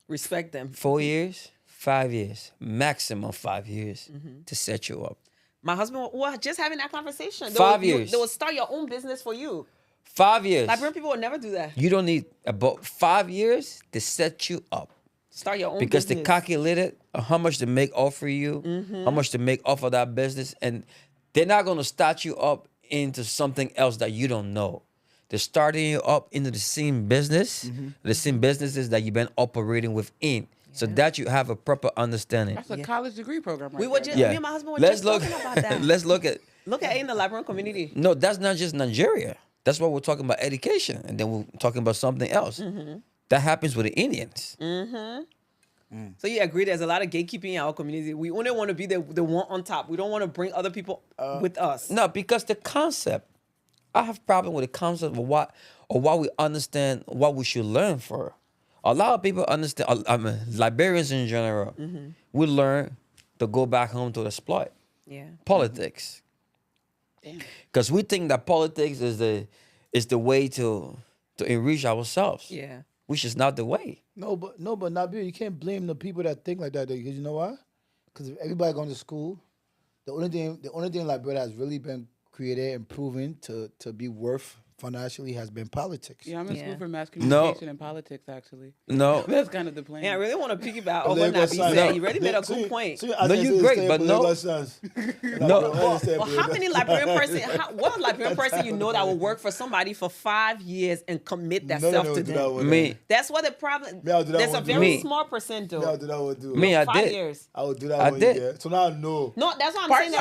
Respect them. 4 years, 5 years, maximum 5 years to set you up. My husband was just having that conversation. 5 years. They will start your own business for you. 5 years. Liberian people would never do that. You don't need about 5 years to set you up. Start your own because business. they calculated how much to make off for you, how much to make off of that business, and they're not going to start you up into something else that you don't know. They're starting you up into the same business, the same businesses that you've been operating within. So that you have a proper understanding. That's a college degree program. Right we were just, me and my husband were just talking about that. Let's look at. Look at it in the Liberian community. No, that's not just Nigeria. That's what we're talking about education, and then we're talking about something else. That happens with the Indians. So you agree there's a lot of gatekeeping in our community. We only want to be the one on top. We don't want to bring other people with us. No, because the concept, I have problem with the concept of what we understand, what we should learn for. A lot of people understand, Liberians in general, we learn to go back home to exploit. Politics. Because we think that politics is the way to enrich ourselves. Which is not the way. No, but Nabil, you can't blame the people that think like that. Because you know why? Because if everybody going to school, the only thing Liberia has really been created and proven to be worth financially has been politics. Yeah, I'm in school for mass communication and politics, actually. No. That's kind of the plan. Yeah, I really want to piggyback on what Nabi said. You really made a good point. No, you're great, but no. Well, how many Liberian person, what Liberian person you know that will work for somebody for 5 years and commit themselves to them? Me. That's what the problem, Me, I'll do that there's a one very too. small percent though. Yeah, I'll do that one too. Me, I 5 did. years. I would do that I one. did. Yeah. So now I know. No, that's what I'm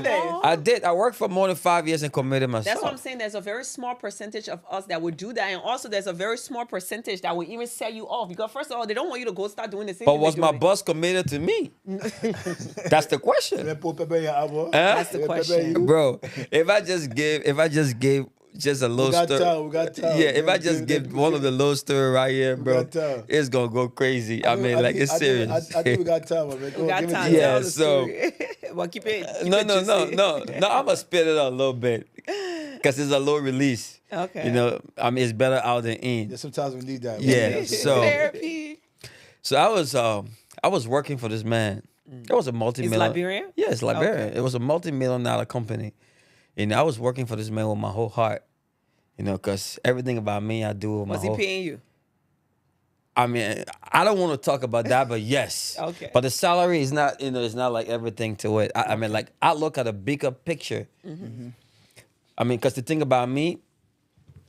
saying. I did. I worked for more than 5 years and committed myself. That's what I'm saying. There's a very small percentage of us that would do that. And also there's a very small percentage that will even set you off. Because first of all, they don't want you to go start doing the same But thing was my doing. boss committed to me? That's the question. That's the question. Bro, if I just gave just a little story. We got time. Yeah, if I just give one of the little story right here, bro, it's gonna go crazy. I mean, it's serious. I think we got time, man. We got time. Yeah, so well, keep it no. juicy. I'm gonna spit it out a little bit because it's a low release. Okay. You know, I mean, it's better out than in. Yeah, sometimes we need that. Yeah. So Therapy. So I was working for this man. It was a multi-million. It's Liberian? Yeah, it's Liberian. Okay. It was a multi-million-dollar company. And I was working for this man with my whole heart. You know, because everything about me, I do with my Was whole... he paying you? I mean, I don't want to talk about that, but yes. Okay. But the salary is not, it's not like everything to it. I mean, like, I look at a bigger picture. I mean, because the thing about me,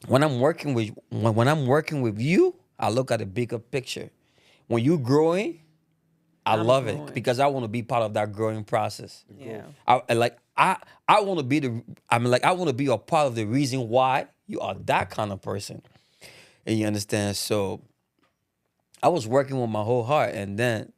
when I'm working with you, I look at a bigger picture. When you growing, I love it because I want to be part of that growing process. Yeah. I want to be I want to be a part of the reason why you are that kind of person. And you understand? So I was working with my whole heart, and then,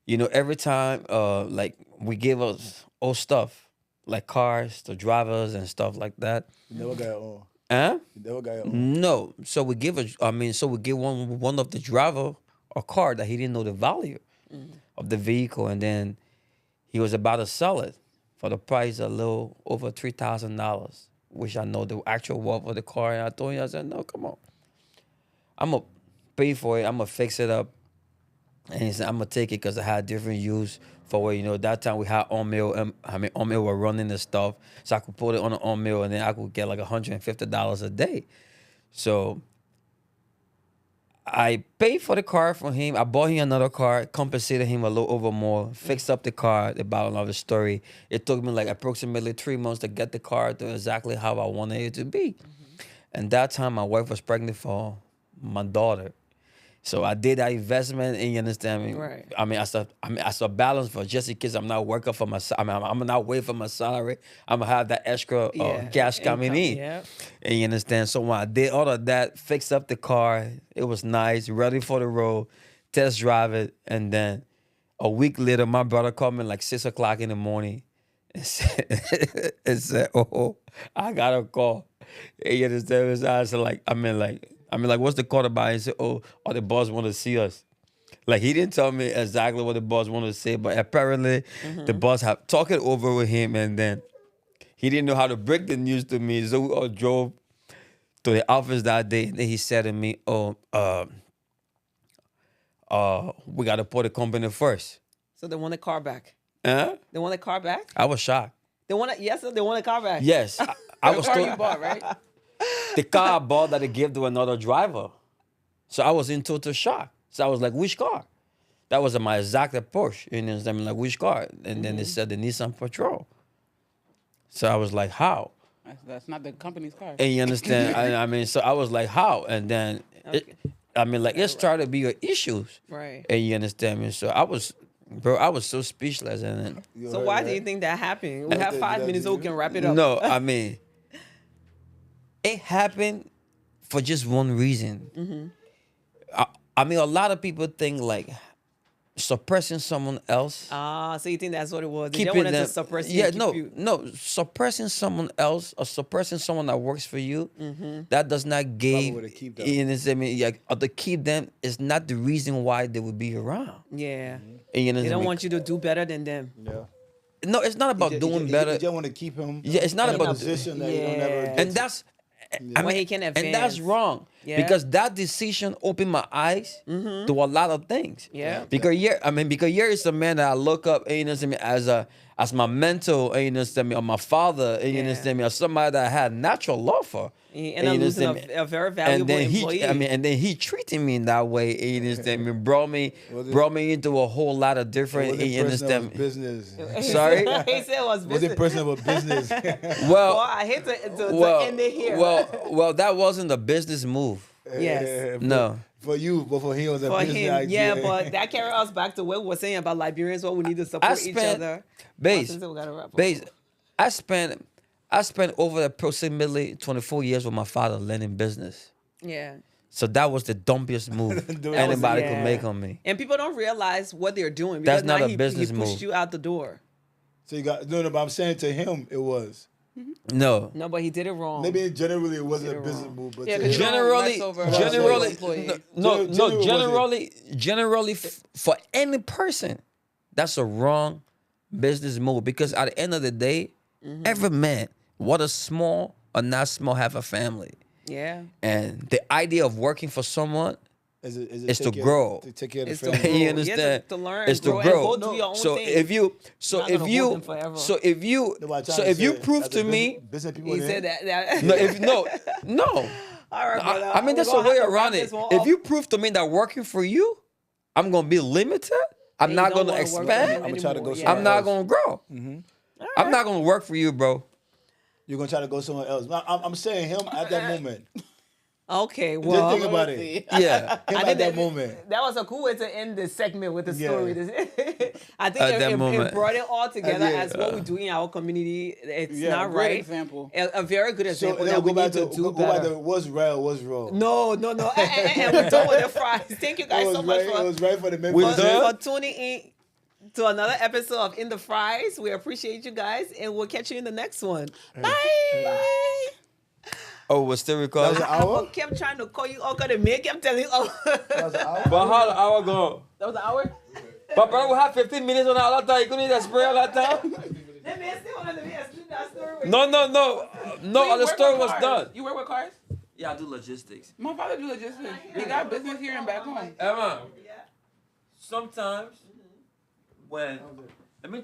you know, every time like we give us old stuff, like cars, the drivers and stuff like that. You never got your own. Huh? You never got your own. No. So we give one of the driver a car that he didn't know the value of the vehicle, and then he was about to sell it for the price a little over $3,000, which I know the actual worth of the car. And I told him, I said, no, come on. I'm gonna pay for it. I'm gonna fix it up, and he said I'm gonna take it because I had different use for it. You know, that time we had on mill. On mill were running the stuff, so I could put it on the on mill, and then I could get like $150 a day. So I paid for the car for him. I bought him another car, compensated him a little over more, fixed up the car. The bottom of the story. It took me like approximately 3 months to get the car to exactly how I wanted it to be. And that time, my wife was pregnant for my daughter. So I did that investment, and you understand me. Right. I mean, as a balance for just in case I'm not working for my. I'm not waiting for my salary. I'm gonna have that extra cash coming in. Yeah. And you understand. So when I did all of that, fixed up the car, it was nice, ready for the road, test drive it, and then a week later, my brother called me like 6 o'clock in the morning, and said, "Oh, I got a call." And you understand? I was like, what's the call about? He said, oh, the boss want to see us. Like, he didn't tell me exactly what the boss wanted to say, but apparently the boss had talked it over with him, and then he didn't know how to break the news to me. So we all drove to the office that day, and then he said to me, we got to put the company first. So they want the car back. Huh? They want the car back? I was shocked. They want the car back. Yes. I was The car told, you bought, right? the car I bought that they gave to another driver. So I was in total shock. So I was like, which car? That was my exact Porsche. You know what I'm like, which car? And then they said the Nissan Patrol. So I was like, how? That's not the company's car. And you understand? I mean, so I was like, how? And then, it started to be issues. Right. And you understand me? So I was so speechless. And then, So why do you think that happened? We have 5 minutes so we can wrap it up. no, I mean, it happened for just one reason. I mean, a lot of people think like suppressing someone else. So you think that's what it was? They Keeping wanted them, to suppress you. no, suppressing someone else or suppressing someone that works for you, that does not give, to keep them. you know what I mean, or to keep them is not the reason why they would be around. Yeah. And you know They what I don't mean? want you to do better than them. Yeah. No, it's not about doing better. You just want to keep him. Yeah, it's not in about a position that you don't ever. Yeah. Get And to. that's Where he can and that's advance. wrong. Yeah. Because that decision opened my eyes to a lot of things. Yeah. Because here is a man that I look up, and you know, as my mentor, and you know, or my father, and you know, as somebody that I had natural love for. And I'm losing a very valuable employee. And then he treated me in that way, and you understand me, brought me into a whole lot of different, Was you it personal understand me. business? Sorry? He said it was Was business. it personal business? Well, I hate to end it here. Well, that wasn't a business move. Yes. No. For you, but for him, it was a For business him, idea. yeah, but that carries us back to what we were saying about Liberians, what we need to support each other. Base, Since we gotta wrap up. base. I spent over approximately 24 years with my father learning business. Yeah. So that was the dumpiest move anybody could make on me. And people don't realize what they're doing. That's Because not now a business he pushed move. you out the door. So you got no, but I'm saying to him, it was. No. No, but he did it wrong. Maybe generally it wasn't a business move, but Yeah, to 'cause him, Generally, for any person, that's a wrong business move, because at the end of the day, every man, whether small or not small, have a family. Yeah. And the idea of working for someone is is to take care- grow. To take care of the It's to family. grow. You understand? To learn, It's to grow, grow. and go do your own So thing. if you, Not gonna hold them forever. so if you Nobody trying to say prove as to a me, business people He in said there, that. no. All right, brother. I mean, there's a way around it. If you prove to me that working for you, I'm gonna be limited. I'm you not don't gonna wanna work for expand. him I'm gonna try to go anymore, somewhere I'm not else. gonna grow. I'm not gonna work for you, bro. You're gonna try to go somewhere else. I'm saying him at that moment. Okay, Just well, think about it. Yeah. Him at that moment. That was a cool way to end this segment with the Yeah. story. I think At that it moment. brought it all together Yeah. as what we do in our community. It's Yeah, not great right. example. A very good So example then that we go back need to to do go back better. to what's right, what's wrong. No. And we're done with the fries. Thank you guys It so was much right. It was right for the We're membership. done? for tuning in to another episode of In the Fries. We appreciate you guys, and we'll catch you in the next one. Bye. Oh, we're still That recording. was an I hour. kept trying to call you all kind of me. I kept telling you, That was an hour. But how the hour go? that was an hour. But bro, we have 15 minutes on that time. You couldn't even spray all that time? Let me still want to be a that story. No. The story was done. You work with cars? Yeah. Yeah, I do logistics. My father do logistics. He got business here and back home. Emma, sometimes when, let me tell